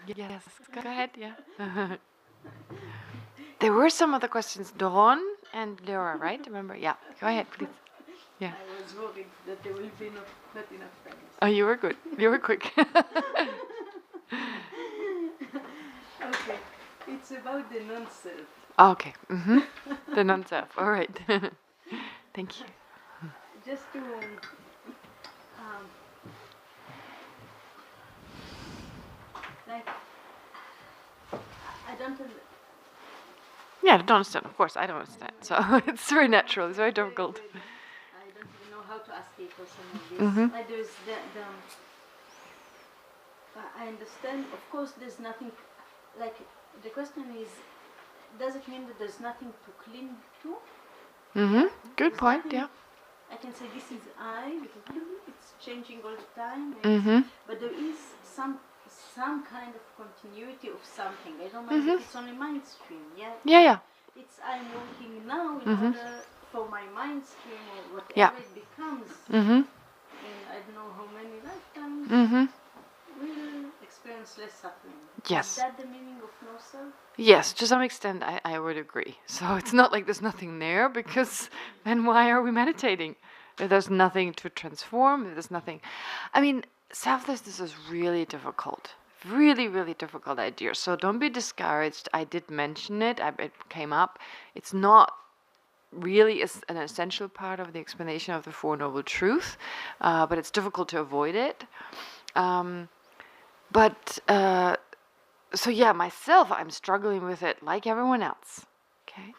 Yes, go ahead, yeah. There were some other questions, Dawn and Laura, right? Remember? Yeah, go ahead, please. Yeah. I was worried that there will be not enough time. Oh, you were good. You were quick. Okay, it's about the non-self. Okay. The non-self. All right. Thank you. Just to like, I don't. Yeah, I don't understand. Of course, I don't understand. So it's very natural. It's very difficult. I don't even know how to ask people some of this. Like there's I understand. Of course, there's nothing. Like the question is, does it mean that there's nothing to cling to? Good There's point. nothing, Yeah. I can say this is I because it's changing all the time. But there is some kind of continuity of something. I don't know if it's only mind stream. Yeah. Yeah. It's I'm working now in order for my mind stream or whatever Yeah. it becomes. In I don't know how many lifetimes. We'll experience less suffering. Yes. Is that the meaning of no self? Yes, to some extent, I would agree. So it's not like there's nothing there, because then why are we meditating? If there's nothing to transform, if there's nothing. I mean, selflessness is really difficult. Really, really difficult idea. So don't be discouraged. I did mention it. It came up. It's not really an essential part of the explanation of the Four Noble Truths, but it's difficult to avoid it. So yeah, myself, I'm struggling with it like everyone else. Okay,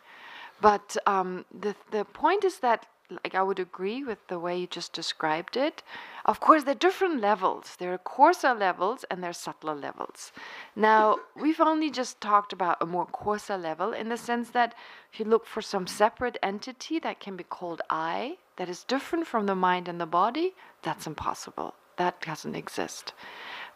but the point is that, like, I would agree with the way you just described it. Of course, there are different levels. There are coarser levels and there are subtler levels. Now, we've only just talked about a more coarser level, in the sense that if you look for some separate entity that can be called I, that is different from the mind and the body, that's impossible. That doesn't exist.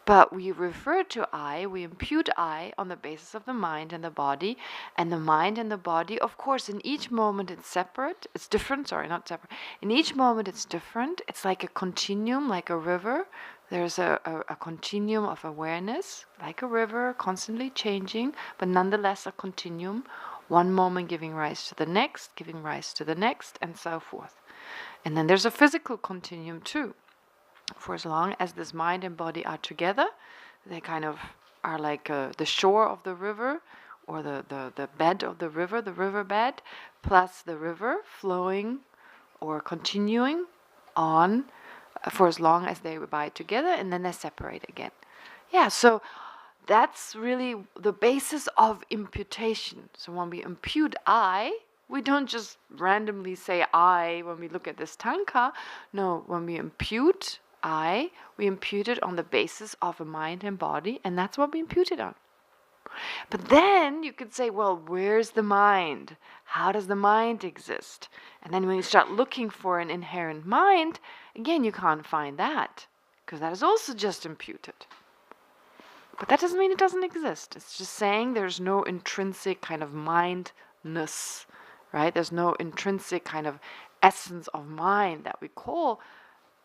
But we refer to I, we impute I on the basis of the mind and the body. And the mind and the body, of course, in each moment it's separate. It's different, sorry, not separate. In each moment it's different. It's like a continuum, like a river. There's a continuum of awareness, like a river, constantly changing, but nonetheless a continuum. One moment giving rise to the next, giving rise to the next, and so forth. And then there's a physical continuum too. For as long as this mind and body are together, they kind of are like the shore of the river, or the bed of the riverbed, plus the river flowing or continuing on for as long as they abide together, and then they separate again. Yeah, so that's really the basis of imputation. So when we impute I, we don't just randomly say I when we look at this tanka. No, when we impute I, we impute it on the basis of a mind and body, and that's what we impute it on. But then you could say, well, where's the mind? How does the mind exist? And then when you start looking for an inherent mind, again, you can't find that, because that is also just imputed. But that doesn't mean it doesn't exist. It's just saying there's no intrinsic kind of mindness, right? There's no intrinsic kind of essence of mind that we call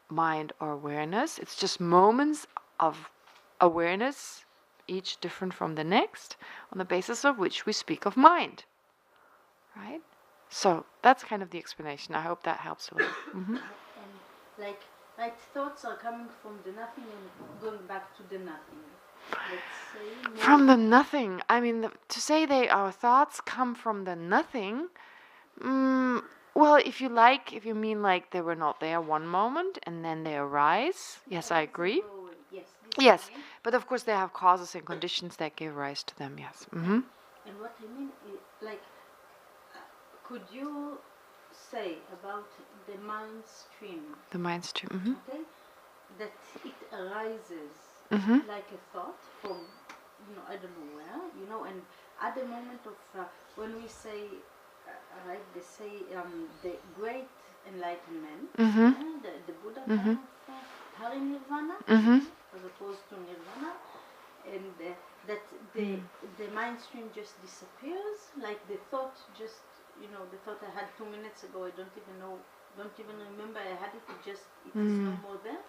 mind or awareness. It's just moments of awareness, each different from the next, on the basis of which we speak of mind, right? So that's kind of the explanation. I hope that helps a little. And like thoughts are coming from the nothing and going back to the nothing. Let's say from the nothing. I mean, to say our thoughts come from the nothing. Well, if you mean like they were not there one moment and then they arise, yes, I agree. Yes, but of course they have causes and conditions that give rise to them, yes. And what I mean is, like, could you say about the mind stream? The mind stream, Okay, that it arises like a thought from, I don't know where, and at the moment of, when we say, right, they say the great enlightenment, the Buddha kind of Parinirvana, as opposed to Nirvana, and that the mind stream just disappears, like the thought just, the thought I had 2 minutes ago, I don't even remember I had it, it is no more there.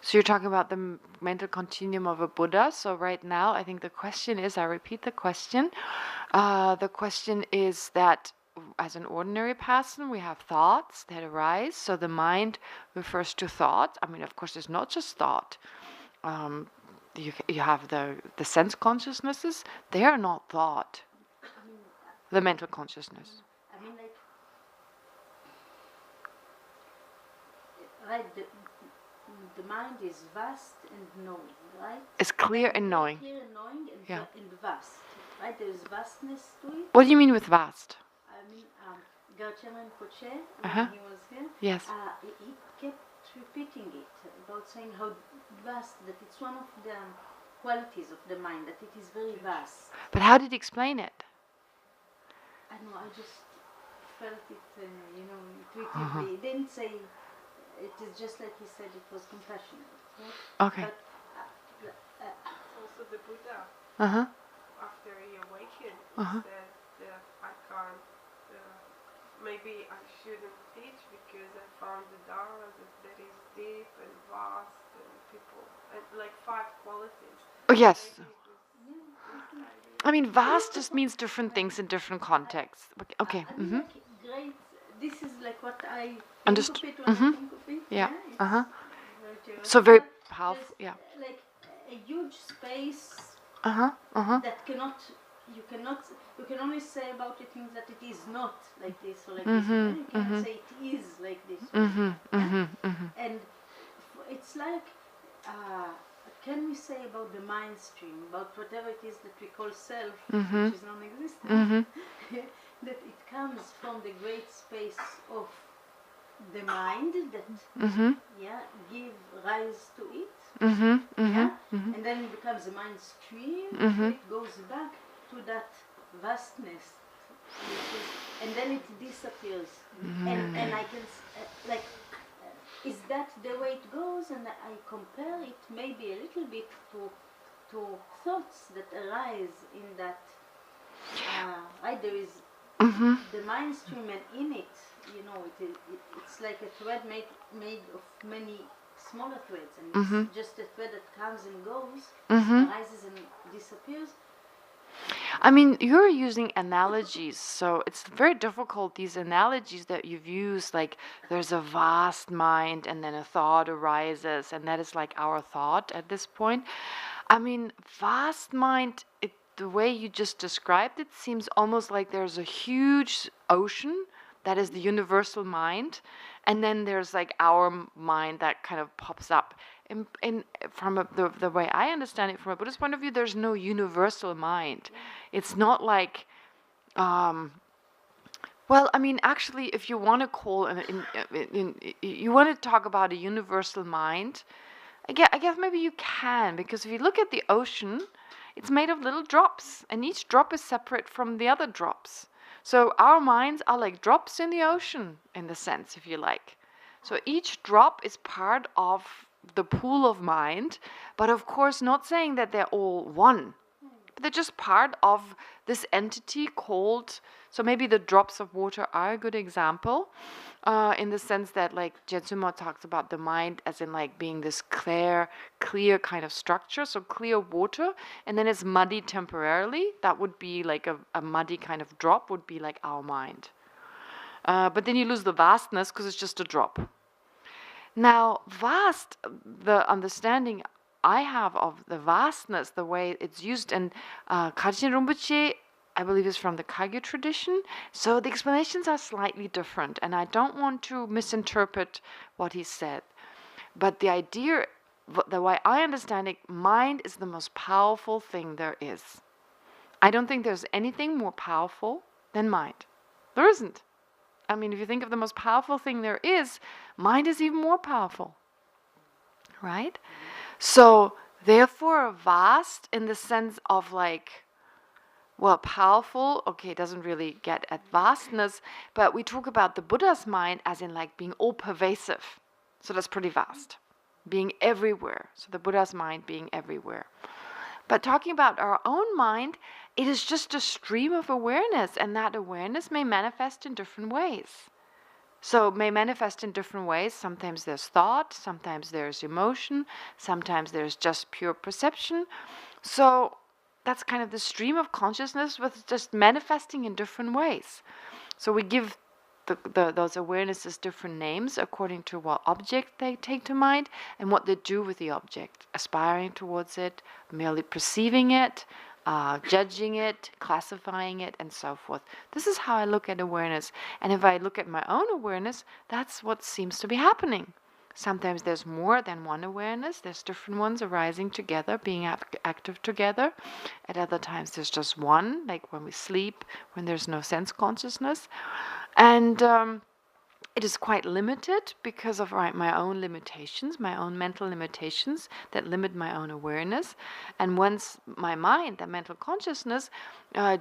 So you're talking about the mental continuum of a Buddha. So right now, I think the question is, I repeat the question. The question is that as an ordinary person, we have thoughts that arise. So the mind refers to thought. I mean, of course, it's not just thought. You have the sense consciousnesses. They are not thought. The mental consciousness. I mean, like, right, the mind is vast and knowing, right? It's clear and knowing. Clear and knowing and, Yeah. And vast, right? There is vastness to it. What do you mean with vast? I mean, Geshe Kelsang, Uh-huh. when he was here, Yes. he kept repeating it, about saying how vast, that it's one of the qualities of the mind, that it is very vast. But how did he explain it? I know, I just felt it, intuitively. He didn't say, it is just like he said, it was compassionate. Right? Okay. But, Also the Buddha, Uh-huh. after he awakened, Uh-huh. said that I can't, maybe I shouldn't teach because I found the Dharma that is deep and vast and people, and like 5 qualities. Oh, yes. Maybe it was this idea. I mean, vast just means different things in different contexts. Okay. I mean, like, great, this is like what I think Understood. of it when I think of it. Yeah. It's Uh-huh. very So very theoretical. powerful. There's, Yeah. like a huge space Uh-huh. Uh-huh. that you can only say about it things that it is not like this or like Mhm, this. And you cannot mhm. say it is like this. Mhm. Mhm. Mhm. And it's like, can we say about the mind stream, about whatever it is that we call self, Mhm. which is non-existent, Mhm. that it comes from the great space of the mind that Mhm. give rise to it, Mhm. Mhm. and then it becomes a mind stream, Mhm. it goes back to that vastness, and then it disappears. And I can like, is that the way it goes? And I compare it maybe a little bit to thoughts that arise in that. Right, there is Mhm. the mind stream, and in it, it's like a thread made of many smaller threads, and it's just a thread that comes and goes, arises and disappears. I mean, you're using analogies, so it's very difficult, these analogies that you've used, like there's a vast mind and then a thought arises, and that is like our thought at this point. I mean, vast mind, the way you just described it seems almost like there's a huge ocean that is the universal mind, and then there's like our mind that kind of pops up. And from the way I understand it from a Buddhist point of view, there's no universal mind. It's not like, well, I mean, actually, if you want to call you want to talk about a universal mind, I guess maybe you can, because if you look at the ocean, it's made of little drops, and each drop is separate from the other drops. So our minds are like drops in the ocean, in the sense, if you like. So each drop is part of the pool of mind, but of course not saying that they're all one. But they're just part of this entity called, so maybe the drops of water are a good example, in the sense that like Jetsumo talks about the mind as in like being this clear kind of structure, so clear water, and then it's muddy temporarily. That would be like a muddy kind of drop would be like our mind. But then you lose the vastness because it's just a drop. Now, vast, the understanding I have of the vastness, the way it's used, and Kajin Rinpoche, I believe, is from the Kagyu tradition, so the explanations are slightly different, and I don't want to misinterpret what he said. But the idea, the way I understand it, mind is the most powerful thing there is. I don't think there's anything more powerful than mind. There isn't. I mean, if you think of the most powerful thing there is, mind is even more powerful, right? So, therefore, vast in the sense of like, well, powerful, okay, doesn't really get at vastness, but we talk about the Buddha's mind as in like being all pervasive. So that's pretty vast, being everywhere. So the Buddha's mind being everywhere. But talking about our own mind, it is just a stream of awareness, and that awareness may manifest in different ways. So it may manifest in different ways. Sometimes there's thought, sometimes there's emotion, sometimes there's just pure perception. So that's kind of the stream of consciousness with just manifesting in different ways. So we give those awarenesses different names according to what object they take to mind and what they do with the object, aspiring towards it, merely perceiving it, judging it, classifying it, and so forth. This is how I look at awareness. And if I look at my own awareness, that's what seems to be happening. Sometimes there's more than one awareness. There's different ones arising together, being active together. At other times there's just one, like when we sleep, when there's no sense consciousness. And it is quite limited because of my own limitations, my own mental limitations that limit my own awareness. And once my mind, the mental consciousness,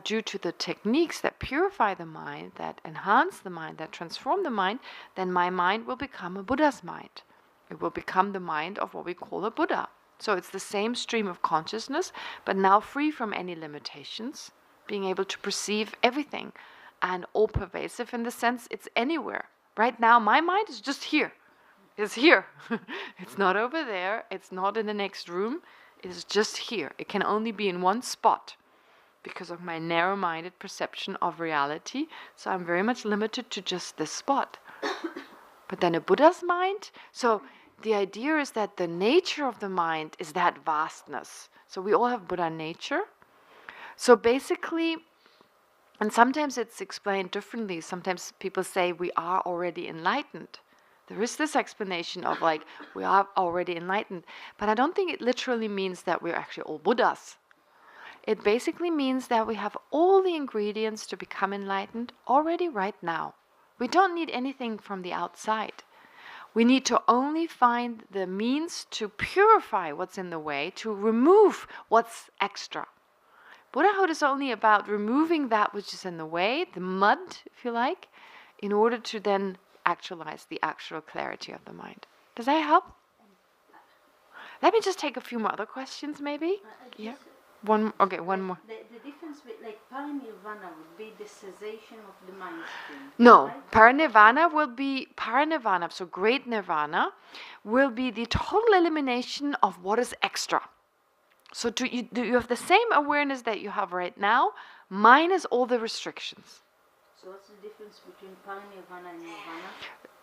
due to the techniques that purify the mind, that enhance the mind, that transform the mind, then my mind will become a Buddha's mind. It will become the mind of what we call a Buddha. So it's the same stream of consciousness, but now free from any limitations, being able to perceive everything, and all pervasive in the sense it's anywhere. Right now, my mind is just here. It's here. It's not over there. It's not in the next room. It is just here. It can only be in one spot because of my narrow-minded perception of reality. So I'm very much limited to just this spot. But then a Buddha's mind, so the idea is that the nature of the mind is that vastness. So we all have Buddha nature. So basically, and sometimes it's explained differently. Sometimes people say we are already enlightened. There is this explanation of like, we are already enlightened. But I don't think it literally means that we're actually all Buddhas. It basically means that we have all the ingredients to become enlightened already right now. We don't need anything from the outside. We need to only find the means to purify what's in the way, to remove what's extra. Buddhahood is only about removing that which is in the way, the mud, if you like, in order to then actualize the actual clarity of the mind. Does that help? Let me just take a few more other questions, maybe. Yeah. One more. The difference with like parinirvana would be the cessation of the mind stream. No, right? parinirvana, so great nirvana, will be the total elimination of what is extra. So you have the same awareness that you have right now, minus all the restrictions. So what's the difference between parinirvana and nirvana?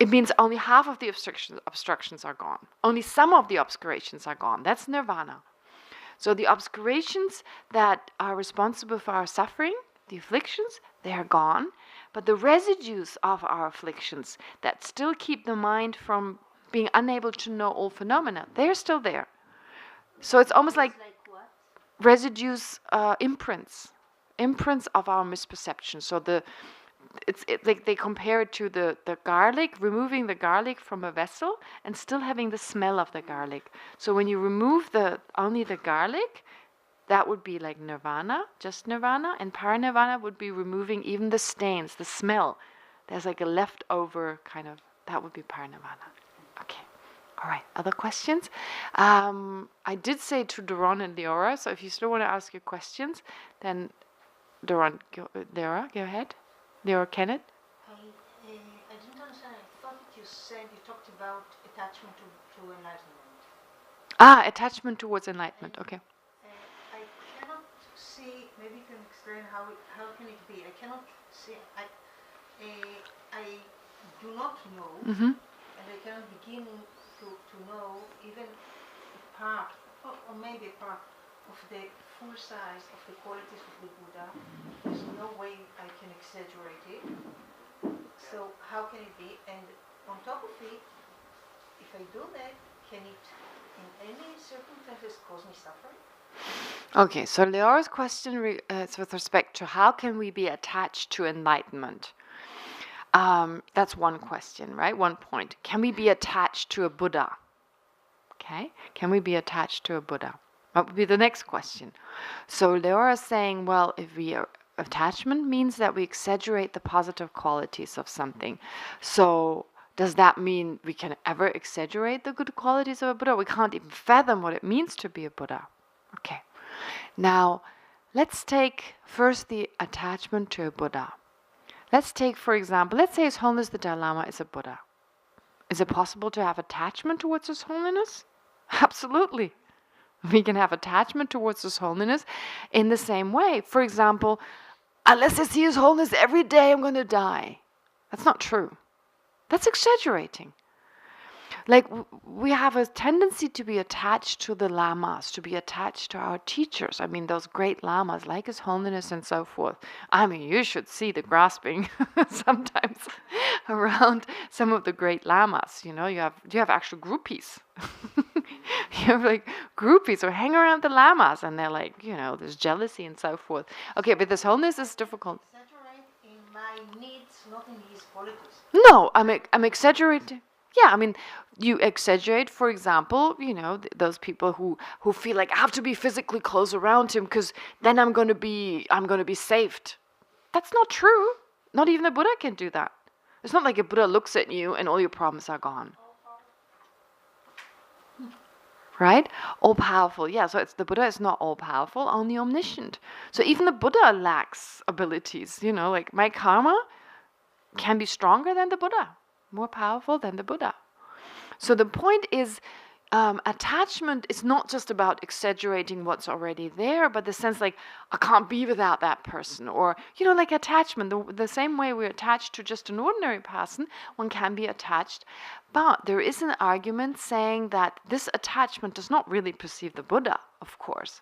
It means only half of the obstructions are gone. Only some of the obscurations are gone. That's nirvana. So the obscurations that are responsible for our suffering, the afflictions, they are gone. But the residues of our afflictions that still keep the mind from being unable to know all phenomena, they're still there. So it's almost like what? Residues, imprints of our misperception. So like they compare it to the garlic, removing the garlic from a vessel and still having the smell of the garlic. So when you remove only the garlic, that would be like nirvana, just nirvana, and parinirvana would be removing even the stains, the smell. There's like a leftover kind of, that would be parinirvana. Okay. All right, other questions? I did say to Doron and Leora, so if you still want to ask your questions, then Doron, Leora, go ahead. Leora, Kenneth? I didn't understand. I thought you talked about attachment to enlightenment. Attachment towards enlightenment, okay. I cannot see, maybe you can explain how can it be. I cannot see, I do not know, and I cannot begin to know even a part, or maybe a part of the full size of the qualities of the Buddha. There's no way I can exaggerate it. So how can it be? And on top of it, if I do that, can it in any circumstances cause me suffering? Okay, so Leora's question is with respect to how can we be attached to enlightenment? That's one question, right? One point. Can we be attached to a Buddha? Okay, can we be attached to a Buddha? That would be the next question. So Leora is saying, well, attachment means that we exaggerate the positive qualities of something. So does that mean we can ever exaggerate the good qualities of a Buddha? We can't even fathom what it means to be a Buddha. Okay. Now, let's take first the attachment to a Buddha. Let's take, for example, let's say His Holiness the Dalai Lama is a Buddha. Is it possible to have attachment towards His Holiness? Absolutely. We can have attachment towards His Holiness in the same way. For example, unless I see His Holiness every day, I'm going to die. That's not true. That's exaggerating. Like, we have a tendency to be attached to the lamas, to be attached to our teachers. I mean, those great lamas, like His Holiness and so forth. I mean, you should see the grasping sometimes around some of the great lamas. You have actual groupies. You have like groupies who hang around the lamas, and they're like, there's jealousy and so forth. Okay, but His Holiness is difficult. Exaggerate in my needs, not in his qualities. No, I'm exaggerating. Yeah, I mean, you exaggerate, for example, those people who feel like I have to be physically close around him because then I'm going to be saved. That's not true. Not even a Buddha can do that. It's not like a Buddha looks at you and all your problems are gone. Right? All powerful. Yeah, so the Buddha is not all powerful, only omniscient. So even the Buddha lacks abilities. Like my karma can be stronger than the Buddha, more powerful than the Buddha. So the point is, attachment is not just about exaggerating what's already there, but the sense like, I can't be without that person. Or, like attachment, the same way we're attached to just an ordinary person, one can be attached. But there is an argument saying that this attachment does not really perceive the Buddha, of course.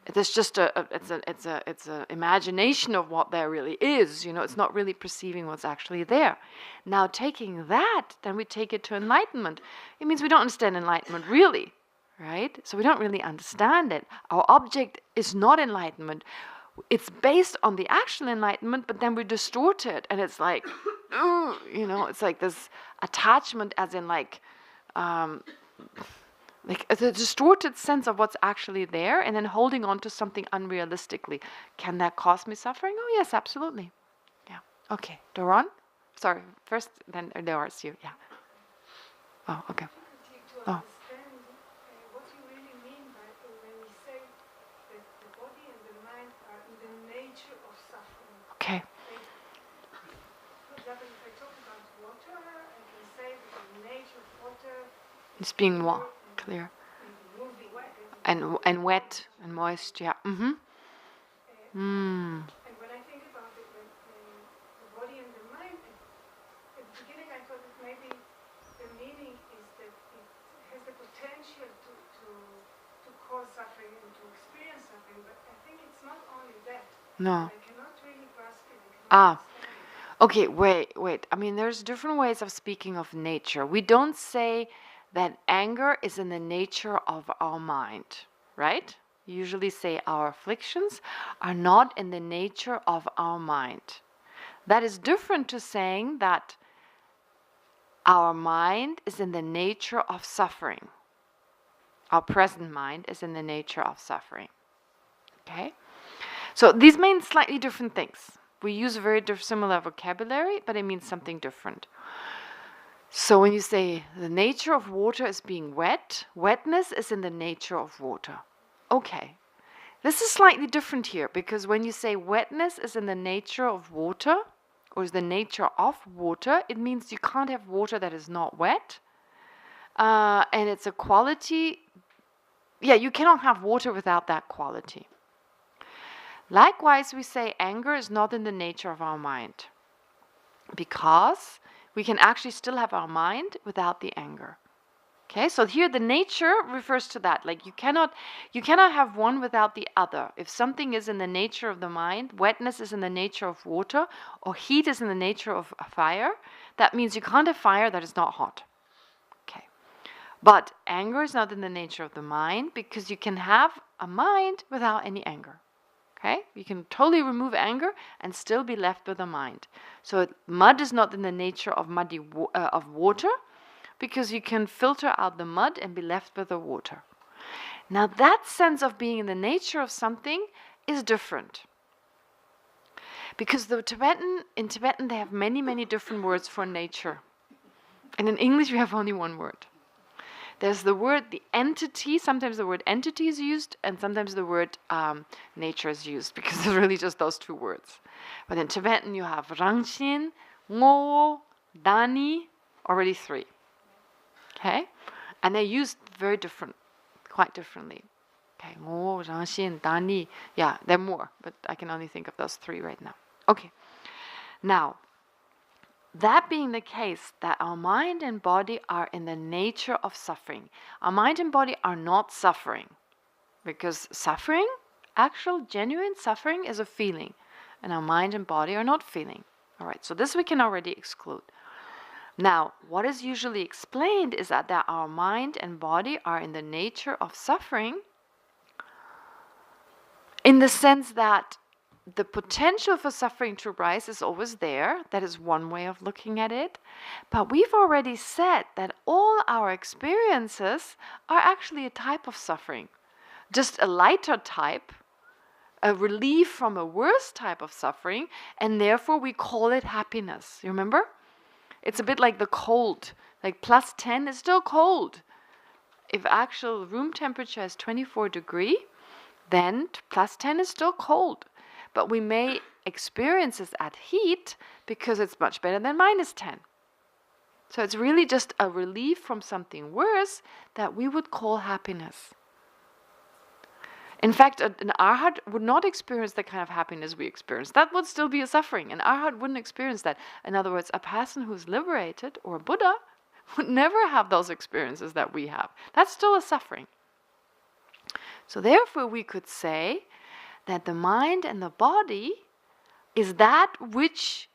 It's just it's a imagination of what there really is. It's not really perceiving what's actually there. Now, taking that, then we take it to enlightenment. It means we don't understand enlightenment really, right? So we don't really understand it. Our object is not enlightenment. It's based on the actual enlightenment, but then we distort it, and it's like, it's like this attachment, as in like a distorted sense of what's actually there, and then holding on to something unrealistically. Can that cause me suffering? Oh, yes, absolutely. Yeah. Okay. Doron? Sorry, first, then Doris, you. Yeah. Oh, okay. To understand what you really mean by when we say that the body and the mind are in the nature of suffering. Okay. For example, if I talk about water, I can say that the nature of water It's being clear. And wet and moist, yeah. Mm-hmm. And when I think about it, the body and the mind, at the beginning I thought that maybe the meaning is that it has the potential to cause suffering and to experience suffering, but I think it's not only that. No. I cannot really grasp it. Okay, wait. I mean, there's different ways of speaking of nature. We don't say that anger is in the nature of our mind, right? You usually say our afflictions are not in the nature of our mind. That is different to saying that our mind is in the nature of suffering. Our present mind is in the nature of suffering. Okay? So these mean slightly different things. We use a very similar vocabulary, but it means something different. So when you say the nature of water is being wet, wetness is in the nature of water. Okay. This is slightly different here, because when you say wetness is in the nature of water, or is the nature of water, it means you can't have water that is not wet. And it's a quality. Yeah, you cannot have water without that quality. Likewise, we say anger is not in the nature of our mind, because we can actually still have our mind without the anger. Okay, so here the nature refers to that. Like you cannot have one without the other. If something is in the nature of the mind, wetness is in the nature of water, or heat is in the nature of fire, that means you can't have fire that is not hot. Okay. But anger is not in the nature of the mind, because you can have a mind without any anger. Okay? You can totally remove anger and still be left with a mind. So mud is not in the nature of of water, because you can filter out the mud and be left with the water. Now that sense of being in the nature of something is different. Because in Tibetan they have many, many different words for nature. And in English we have only one word. There's the word, the entity, sometimes the word entity is used, and sometimes the word nature is used, because it's really just those two words. But in Tibetan you have Rangshin, Ngo, Dani, already 3. Okay? And they're used very different, quite differently. Okay, Ngo, Rangshin, Dani. Yeah, there are more, but I can only think of those 3 right now. Okay. Now, that being the case, that our mind and body are in the nature of suffering. Our mind and body are not suffering, because suffering, actual genuine suffering, is a feeling, and our mind and body are not feeling. All right, so this we can already exclude. Now, what is usually explained is that our mind and body are in the nature of suffering, in the sense that the potential for suffering to rise is always there. That is one way of looking at it. But we've already said that all our experiences are actually a type of suffering. Just a lighter type, a relief from a worse type of suffering, and therefore we call it happiness. You remember? It's a bit like the cold. Like +10 is still cold. If actual room temperature is 24 degrees, then +10 is still cold. But we may experience this at heat because it's much better than -10. So it's really just a relief from something worse that we would call happiness. In fact, an arhat would not experience the kind of happiness we experience. That would still be a suffering. An arhat wouldn't experience that. In other words, a person who's liberated, or a Buddha, would never have those experiences that we have. That's still a suffering. So therefore we could say that the mind and the body is that which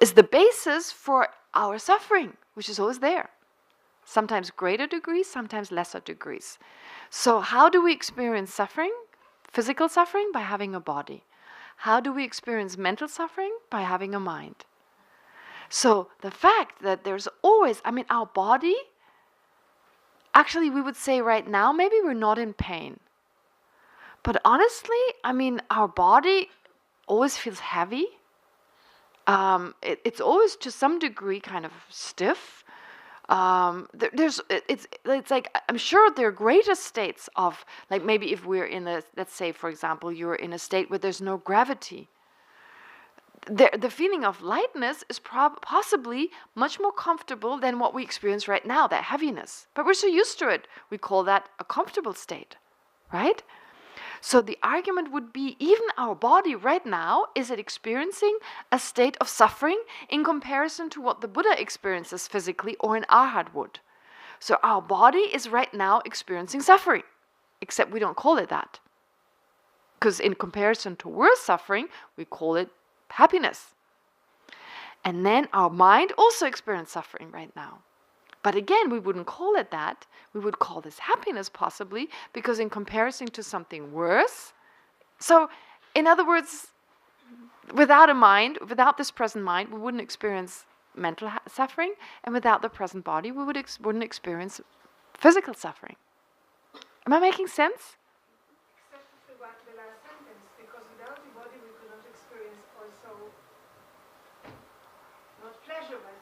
is the basis for our suffering, which is always there. Sometimes greater degrees, sometimes lesser degrees. So how do we experience suffering? Physical suffering? By having a body. How do we experience mental suffering? By having a mind. So the fact that there's always, our body, actually we would say right now, maybe we're not in pain. But honestly, our body always feels heavy. It's always to some degree kind of stiff. It's like, I'm sure there are greater states of, like maybe if we're in let's say for example, you're in a state where there's no gravity. The feeling of lightness is possibly much more comfortable than what we experience right now, that heaviness. But we're so used to it, we call that a comfortable state, right? So the argument would be, even our body right now, is it experiencing a state of suffering in comparison to what the Buddha experiences physically or an arhat would? So our body is right now experiencing suffering, except we don't call it that. Because in comparison to worse suffering, we call it happiness. And then our mind also experiences suffering right now. But again, we wouldn't call it that. We would call this happiness possibly, because in comparison to something worse. So, in other words, without a mind, without this present mind, we wouldn't experience mental suffering, and without the present body, we wouldn't experience physical suffering. Am I making sense? Except for the last sentence, because without the body we could not experience also, not pleasure, but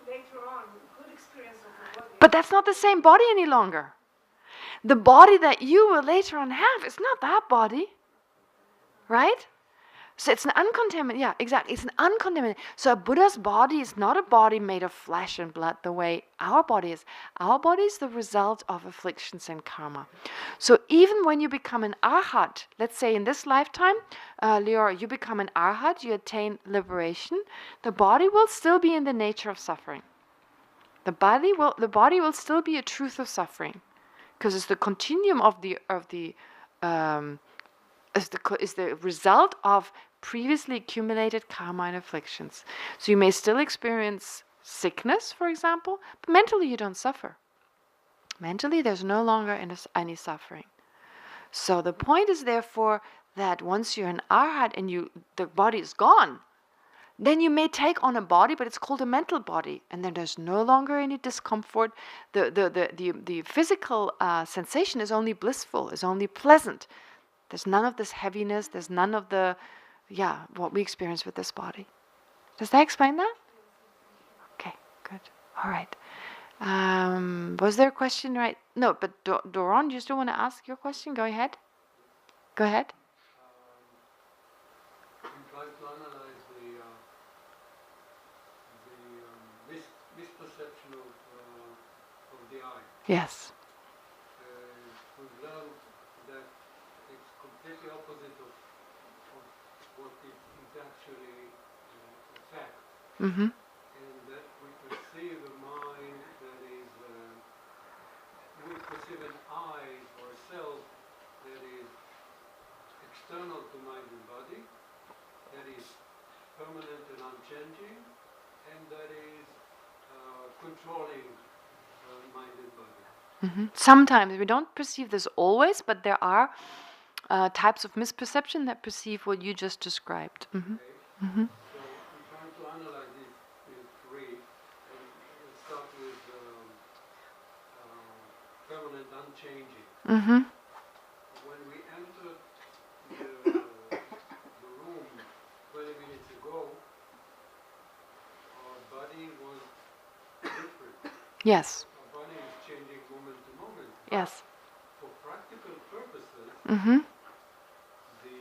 later on we could experience of the body. But that's not the same body any longer. The body that you will later on have is not that body. Right? So it's an uncontaminated, yeah, exactly. It's an uncontaminated. So a Buddha's body is not a body made of flesh and blood the way our body is. Our body is the result of afflictions and karma. So even when you become an arhat, let's say in this lifetime, Lior, you become an arhat, you attain liberation, the body will still be in the nature of suffering. The body will still be a truth of suffering, because it's the continuum is the result of previously accumulated karma and afflictions. So you may still experience sickness, for example, but mentally you don't suffer. Mentally there's no longer any suffering. So the point is therefore that once you're an arhat and the body is gone, then you may take on a body, but it's called a mental body, and then there's no longer any discomfort. The physical sensation is only blissful, is only pleasant. There's none of this heaviness, there's none of what we experience with this body. Does that explain that? Okay, good. All right. Was there a question right? No, but Doron, do you still want to ask your question? Go ahead. Go ahead. I'm trying to analyze the misperception of the eye. Yes. We've learned that it's completely opposite of what it actually affects. Mm-hmm. And that we perceive a mind that is, we perceive an eye or a self that is external to mind and body, that is permanent and unchanging, and that is controlling mind and body. Mm-hmm. Sometimes we don't perceive this always, but there are types of misperception that perceive what you just described. Mm-hmm. Okay. Mm-hmm. So I'm trying to analyze these three, and we'll start with permanent unchanging. Mm-hmm. When we entered the room 20 minutes ago, our body was different. Yes. Our body is changing moment to moment. Yes. For practical purposes, Mm-hmm. the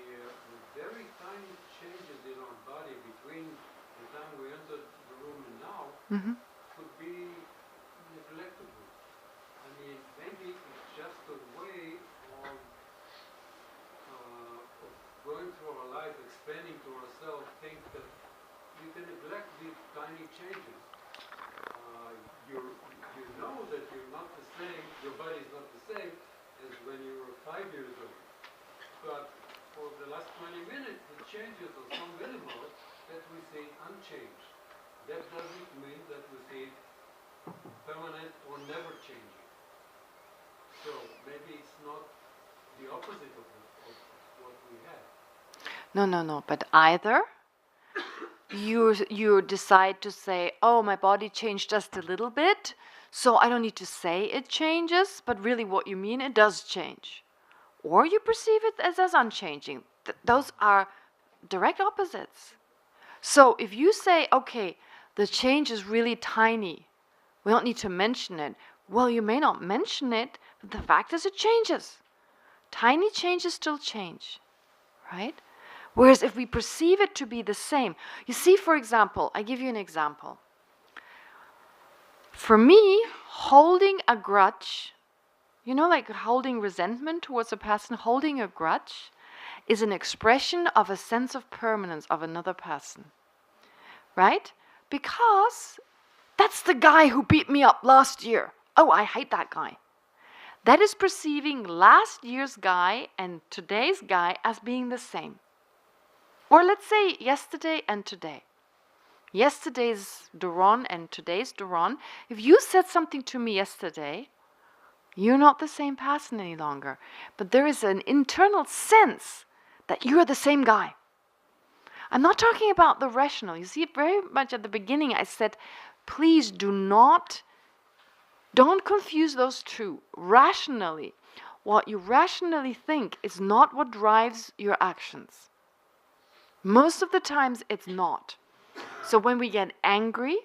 very tiny changes in our body between the time we entered the room and now Mm-hmm. could be neglectable. I mean, maybe it's just a way of going through our life, explaining to ourselves things that you can neglect these tiny changes. You know that you're not the same, your body is not the same as when you were 5 years old. But for the last 20 minutes, the changes are so minimal that we see unchanged. That doesn't mean that we see permanent or never changing. So maybe it's not the opposite of what we have. No. But either you decide to say, oh, my body changed just a little bit, so I don't need to say it changes, but really what you mean, it does change. Or you perceive it as unchanging. Those are direct opposites. So if you say, okay, the change is really tiny, we don't need to mention it, well, you may not mention it, but the fact is it changes. Tiny changes still change, right? Whereas if we perceive it to be the same, you see, for example, I give you an example. For me, holding a grudge, you know, like holding resentment towards a person, holding a grudge is an expression of a sense of permanence of another person, right? Because that's the guy who beat me up last year. Oh, I hate that guy. That is perceiving last year's guy and today's guy as being the same. Or let's say yesterday and today. Yesterday's Doron and today's Doron. If you said something to me yesterday, you're not the same person any longer. But there is an internal sense that you're the same guy. I'm not talking about the rational. You see, very much at the beginning I said, please don't confuse those two. Rationally, what you rationally think is not what drives your actions. Most of the times it's not. So when we get angry,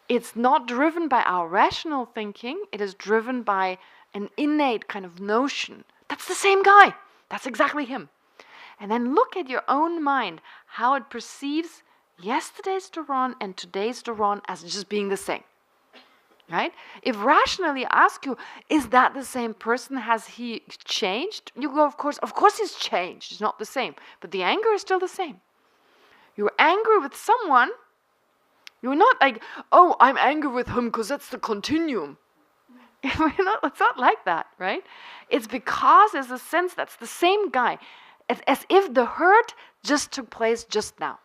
it's not driven by our rational thinking, it is driven by an innate kind of notion. That's the same guy. That's exactly him. And then look at your own mind, how it perceives yesterday's Doron and today's Doron as just being the same. Right? If rationally I ask you, is that the same person? Has he changed? You go, of course he's changed. He's not the same. But the anger is still the same. You're angry with someone. You're not like, oh, I'm angry with him because that's the continuum. It's not like that, right? It's because there's a sense that's the same guy. As if the hurt just took place just now.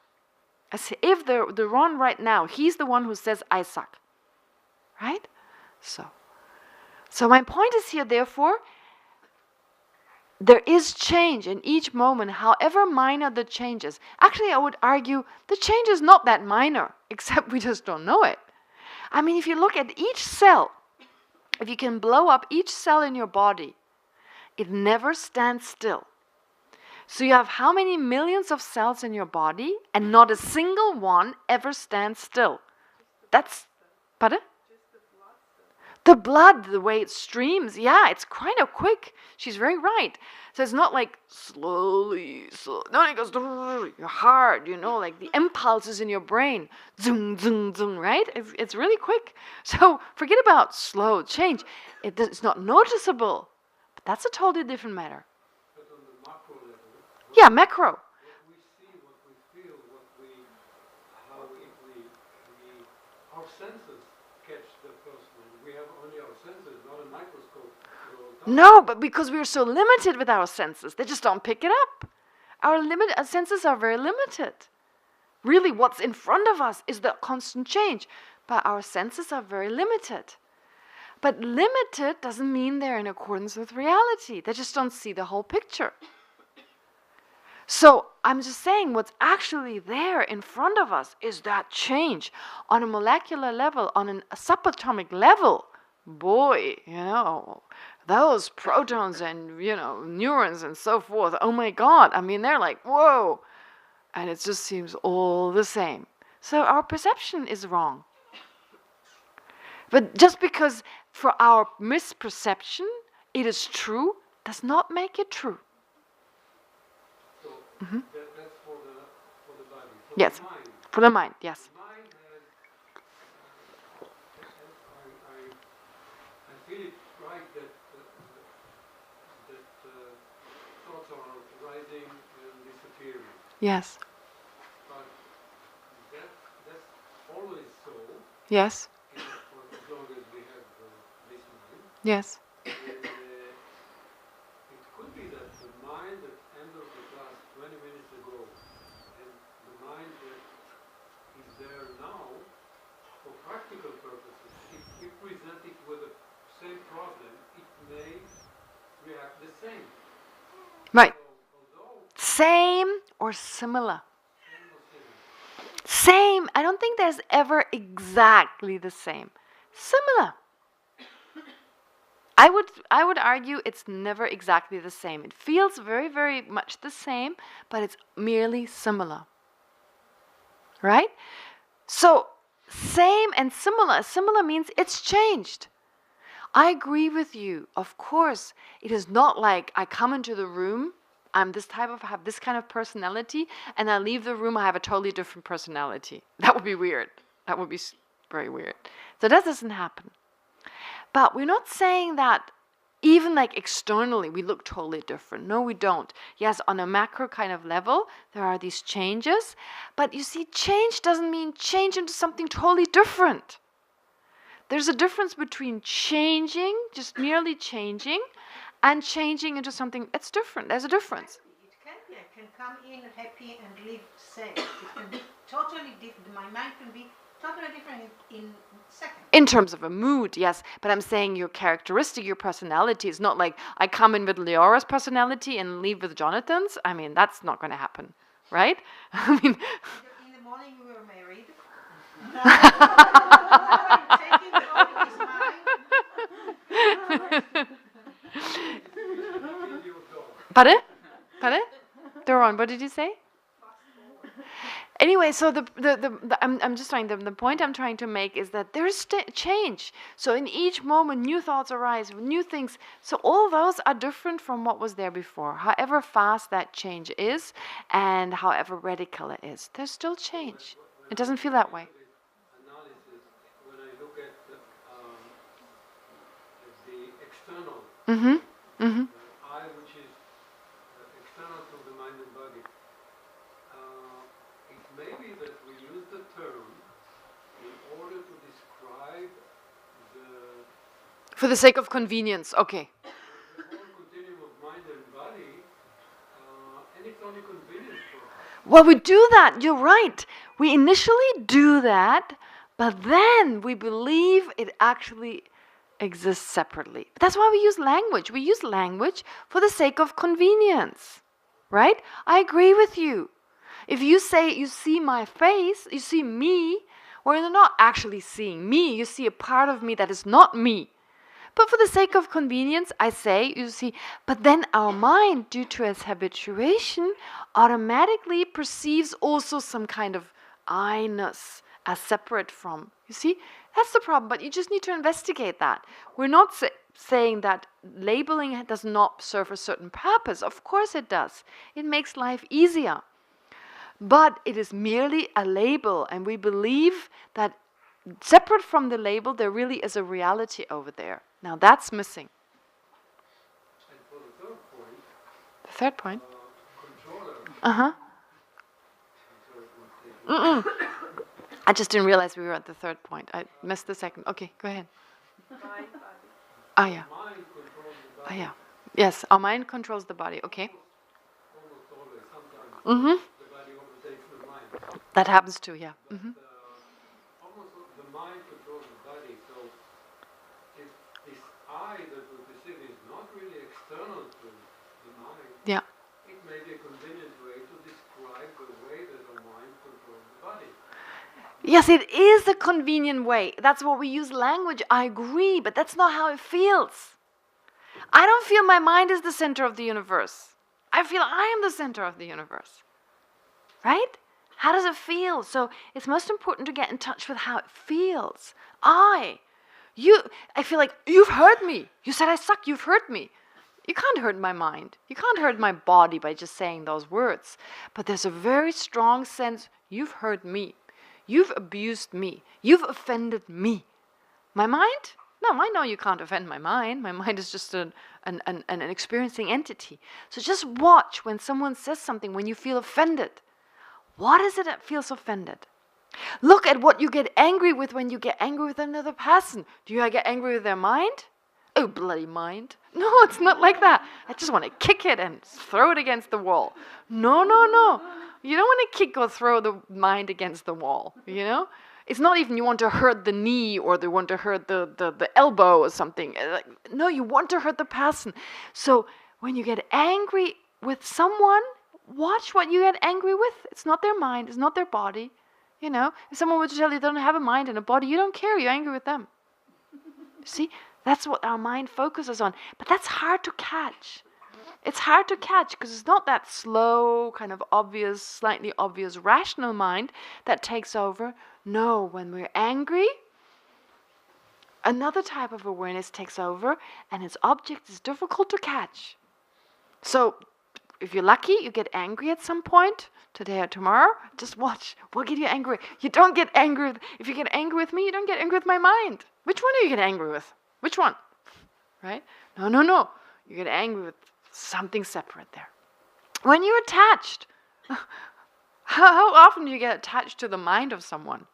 As if the Ron right now, he's the one who says, I suck. Right? So my point is here, therefore, there is change in each moment, however minor the changes. Actually, I would argue the change is not that minor, except we just don't know it. I mean, if you look at each cell, if you can blow up each cell in your body, it never stands still. So you have how many millions of cells in your body, and not a single one ever stands still. That's, pardon? Just the blood The blood, the way it streams, yeah, it's kind of quick. She's very right. So it's not like slowly, no, it goes hard, like the impulses in your brain, zoom, zoom, zoom, right? It's really quick. So forget about slow change. It's not noticeable, but that's a totally different matter. But on the macro level, Yeah, macro. what we see, what we feel, our senses catch the person. We have only our senses, not a microscope. No, but because we're so limited with our senses, they just don't pick it up. Our senses are very limited. Really, what's in front of us is the constant change, but our senses are very limited. But limited doesn't mean they're in accordance with reality. They just don't see the whole picture. So I'm just saying what's actually there in front of us is that change on a molecular level, on a subatomic level. Boy, those protons and, neurons and so forth, oh my God, I mean, they're like, whoa. And it just seems all the same. So our perception is wrong. But just because for our misperception it is true, does not make it true. So that's for the body. Yes, The mind. for the mind, yes. The mind has, I feel it right that thoughts are rising and disappearing. Yes, But that's always so, yes, for as long as we have this mind. yes. And, it could be that the mind that entered the class 20 minutes ago and the mind that is there now, for practical purposes, if we present it with the same problem, it may react the same. Right. So, although Same or similar? same or similar, Same. I don't think there's ever exactly the same. Similar. I would argue it's never exactly the same. It feels very, very much the same, but it's merely similar. Right? So, same and similar. Similar means it's changed. I agree with you. Of course, it is not like I come into the room, have this kind of personality, and I leave the room, I have a totally different personality. That would be weird. That would be very weird. So that doesn't happen. But we're not saying that even like externally we look totally different. No, we don't. Yes, on a macro kind of level, there are these changes. But you see, change doesn't mean change into something totally different. There's a difference between changing, just merely changing, and changing into something that's different. There's a difference. It can be. I can come in happy and live sad. It can be totally different. My mind can be totally different in seconds. In terms of a mood, yes. But I'm saying your characteristic, your personality is not like I come in with Leora's personality and leave with Jonathan's. I mean, that's not going to happen, right? I mean, In the morning we were married. Now I'm taking over his mind. Pardon? Pardon? Doron, what did you say? Anyway, so I'm just trying. The point I'm trying to make is that there is change. So in each moment, new thoughts arise, new things. So all those are different from what was there before. However fast that change is, and however radical it is, there's still change. It doesn't feel that way. analysis, when I look at the external Mm-hmm. Mm-hmm. eye, which is external to the mind and body, it may be that we use the term in order to describe For the sake of convenience, okay. the whole continuum of mind and body, and it's only convenient for us. Well, we do that. You're right. We initially do that, but then we believe it actually exists separately. That's why we use language. We use language for the sake of convenience, right? I agree with you. If you say you see my face, you see me, well, you're not actually seeing me. You see a part of me that is not me. But for the sake of convenience, I say, you see, but then our mind, due to its habituation, automatically perceives also some kind of I-ness as separate from. You see, That's the problem, but you just need to investigate that. We're not saying that labeling does not serve a certain purpose. Of course it does. It makes life easier. But it is merely a label, and we believe that separate from the label, there really is a reality over there. Now that's missing. And for the third point, The third point? controller. Uh-huh. I just didn't realize we were at the third point. I missed the second. Okay, go ahead. Mind, body. Ah, yeah. Mind controls the Ah, body. yeah. Yes, our mind controls the body. Okay. Almost always. Sometimes Mm-hmm. the body overtakes the mind. That happens too, yeah. But Mm-hmm. almost the mind controls the body. So if this I that we perceive is not really external to the mind, Yeah. it may be a convenient way to describe the way that the mind controls the body. Yes, it is a convenient way. That's what we use language. I agree, but that's not how it feels. I don't feel my mind is the center of the universe. I feel I am the center of the universe. Right? How does it feel? So it's most important to get in touch with how it feels. I feel like you've hurt me. You said I suck, you've hurt me. You can't hurt my mind. You can't hurt my body by just saying those words. But there's a very strong sense, you've hurt me. You've abused me. You've offended me. My mind? No, I know you can't offend my mind. My mind is just an experiencing entity. So just watch when someone says something, when you feel offended. What is it that feels offended? Look at what you get angry with when you get angry with another person. Do you get angry with their mind? Oh, bloody mind. No, it's not like that. I just want to kick it and throw it against the wall. No. You don't want to kick or throw the mind against the wall, you know? It's not even you want to hurt the knee or you want to hurt the elbow or something. No, you want to hurt the person. So when you get angry with someone, watch what you get angry with. It's not their mind. It's not their body. You know, if someone were to tell you they don't have a mind and a body, you don't care. You're angry with them. See, that's what our mind focuses on. But that's hard to catch. It's hard to catch because it's not that slow, kind of obvious, slightly obvious, rational mind that takes over. No, when we're angry, another type of awareness takes over, and its object is difficult to catch. So, if you're lucky, you get angry at some point, today or tomorrow, just watch. What get you angry? You don't get angry if you get angry with me, you don't get angry with my mind. Which one do you get angry with? Which one? Right? No. You get angry with something separate there. When you're attached, how often do you get attached to the mind of someone?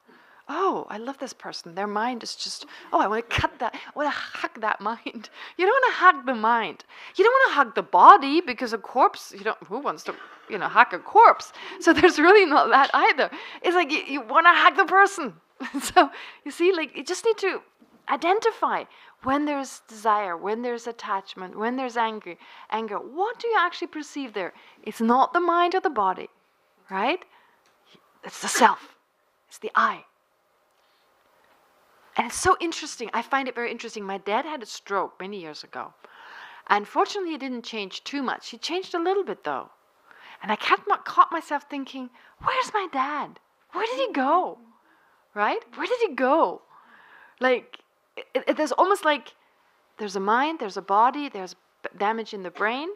Oh, I love this person. Their mind is just, I want to cut that. I want to hug that mind. You don't want to hug the mind. You don't want to hug the body because a corpse, who wants to, hug a corpse? So there's really not that either. It's like you want to hug the person. So you see, like you just need to identify when there's desire, when there's attachment, when there's anger. What do you actually perceive there? It's not the mind or the body, right? It's the self. It's the I. And it's so interesting. I find it very interesting. My dad had a stroke many years ago. Unfortunately, it didn't change too much. He changed a little bit, though. And I caught myself thinking, where's my dad? Where did he go? Right? Where did he go? Like, there's almost like there's a mind, there's a body, there's damage in the brain.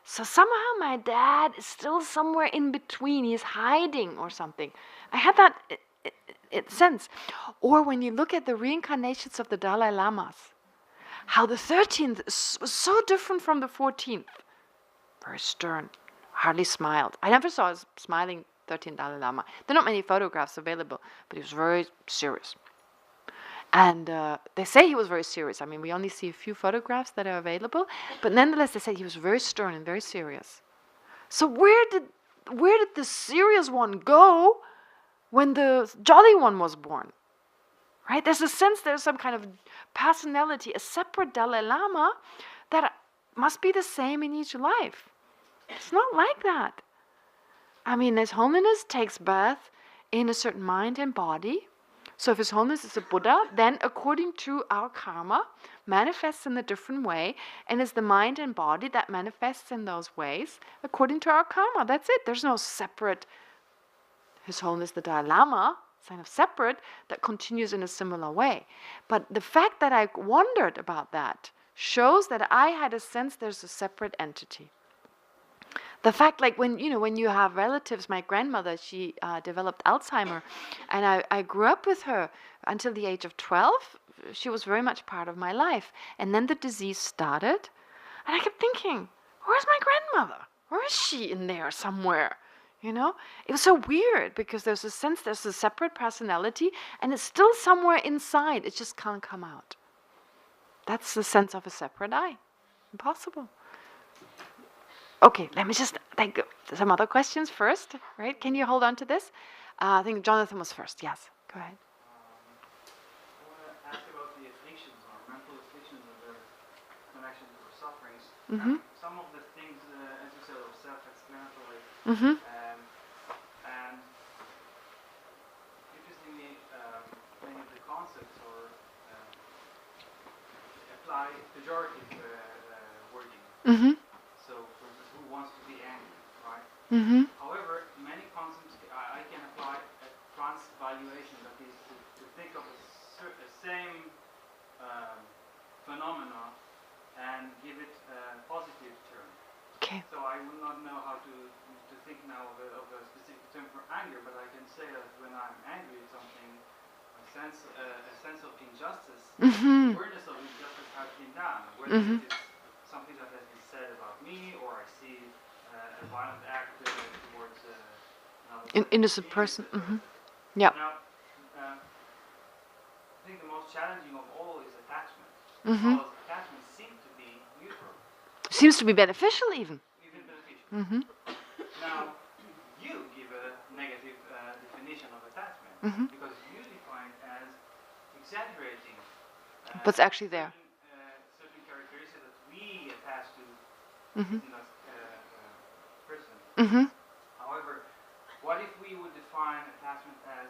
So somehow my dad is still somewhere in between. He's hiding or something. I had that sense. Or when you look at the reincarnations of the Dalai Lamas, how the 13th was so different from the 14th. Very stern, hardly smiled. I never saw a smiling 13th Dalai Lama. There are not many photographs available, but he was very serious. And they say he was very serious. I mean, we only see a few photographs that are available, but nonetheless, they say he was very stern and very serious. So where did the serious one go when the jolly one was born? Right? There's a sense there's some kind of personality, a separate Dalai Lama that must be the same in each life. It's not like that. I mean, His Holiness takes birth in a certain mind and body. So if His Holiness is a Buddha, then according to our karma, manifests in a different way, and it's the mind and body that manifests in those ways according to our karma. That's it. There's no separate His Holiness the Dalai Lama. sign of separate, that continues in a similar way. But the fact that I wondered about that shows that I had a sense there's a separate entity. The fact, like when you have relatives, my grandmother, she developed Alzheimer, and I grew up with her until the age of 12. She was very much part of my life. And then the disease started, and I kept thinking, where's my grandmother? Where is she in there somewhere? It was so weird because there's a sense there's a separate personality, and it's still somewhere inside. It just can't come out. That's the sense of a separate I. Impossible. Okay, let me just take some other questions first, right? Can you hold on to this? I think Jonathan was first. Yes, go ahead. I want to ask about the afflictions or mental afflictions and their connection to the sufferings. Mm-hmm. Some of the things, as you said, are self-explanatory. Mm-hmm. And interestingly, many of the concepts are apply pejorative wording. Mm-hmm. So, for instance, who wants to be angry, right? Mm-hmm. However, many concepts I can apply a transvaluation, that is to think of the same phenomena and give it a positive term. Okay. So I would not know how to think now of a specific term for anger, but I can say that when I'm angry at something, a sense of injustice, Mm-hmm. awareness of injustice has been done. Whether Mm-hmm. it is something that has been said about me, or I see a violent act towards another Innocent person. Mm-hmm. Yeah. Now, I think the most challenging of all is attachment. Mm-hmm. Because attachment seems to be neutral, Seems to be beneficial even. even beneficial. Mm-hmm. Now, you give a negative definition of attachment, Mm-hmm. because you define it as exaggerating What's actually there. certain characteristics that we attach to Mm-hmm. in a person. Mm-hmm. However, what if we would define attachment as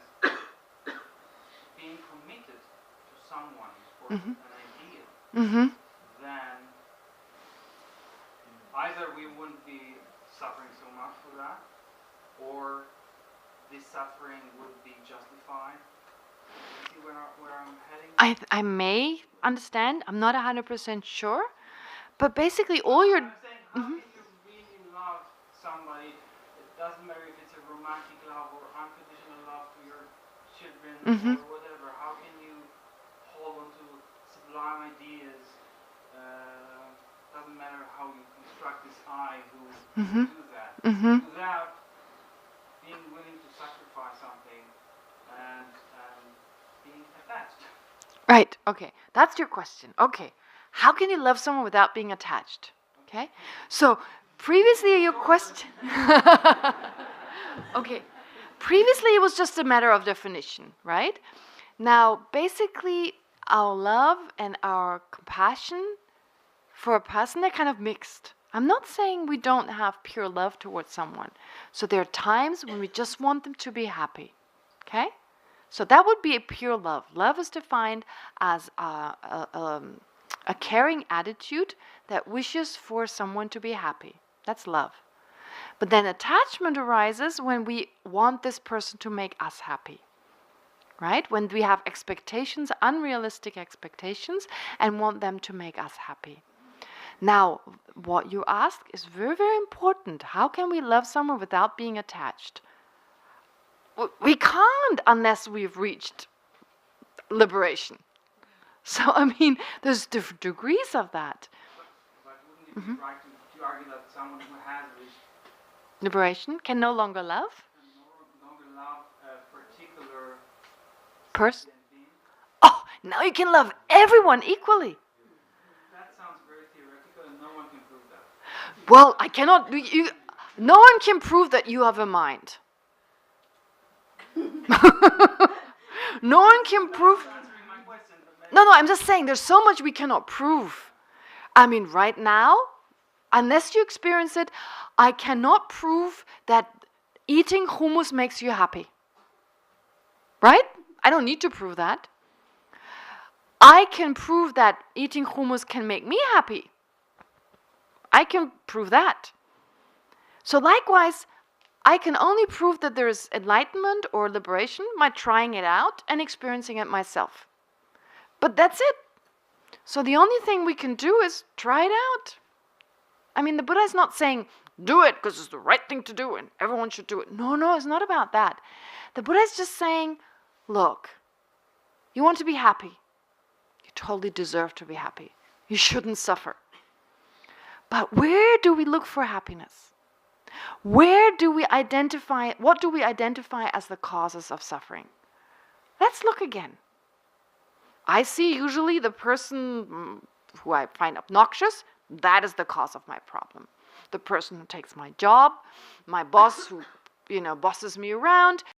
being committed to someone or Mhm. an idea? Mm-hmm. Then either we wouldn't be suffering so much for that, or this suffering would be justified. You see where I'm heading? I may understand. I'm not 100% sure. But basically all you're... I'm saying, how can you really love somebody? It doesn't matter if it's a romantic love or unconditional love to your children Mhm. or whatever. How can you hold on to sublime ideas? Doesn't matter how you construct this I who Mhm. do that, Mhm. without being willing to sacrifice something and being attached. Right, okay. That's your question. Okay. How can you love someone without being attached? Okay. So, previously your question... Okay. Previously it was just a matter of definition, right? Now, basically, our love and our compassion for a person, they're kind of mixed. I'm not saying we don't have pure love towards someone. So there are times when we just want them to be happy. Okay? So that would be a pure love. Love is defined as a caring attitude that wishes for someone to be happy. That's love. But then attachment arises when we want this person to make us happy. Right? When we have expectations, unrealistic expectations, and want them to make us happy. Now, what you ask is very, very important. How can we love someone without being attached? We can't unless we've reached liberation. So, I mean, there's different degrees of that. But wouldn't it be right to argue that someone who has reached Liberation can no longer love can no longer love a particular person. sentient being? Oh, now you can love everyone equally. That sounds very theoretical, and no one can prove that. Well, I cannot. No one can prove that you have a mind. No one can prove. Answering my question, but maybe No, I'm just saying there's so much we cannot prove. I mean, right now, unless you experience it, I cannot prove that eating hummus makes you happy. Right? I don't need to prove that. I can prove that eating hummus can make me happy. I can prove that. So likewise, I can only prove that there is enlightenment or liberation by trying it out and experiencing it myself. But that's it. So the only thing we can do is try it out. I mean, the Buddha is not saying, do it because it's the right thing to do and everyone should do it. No, it's not about that. The Buddha is just saying, look, you want to be happy. You totally deserve to be happy. You shouldn't suffer. But where do we look for happiness? Where do we identify, what do we identify as the causes of suffering? Let's look again. I see usually the person who I find obnoxious, that is the cause of my problem. The person who takes my job, my boss who, bosses me around,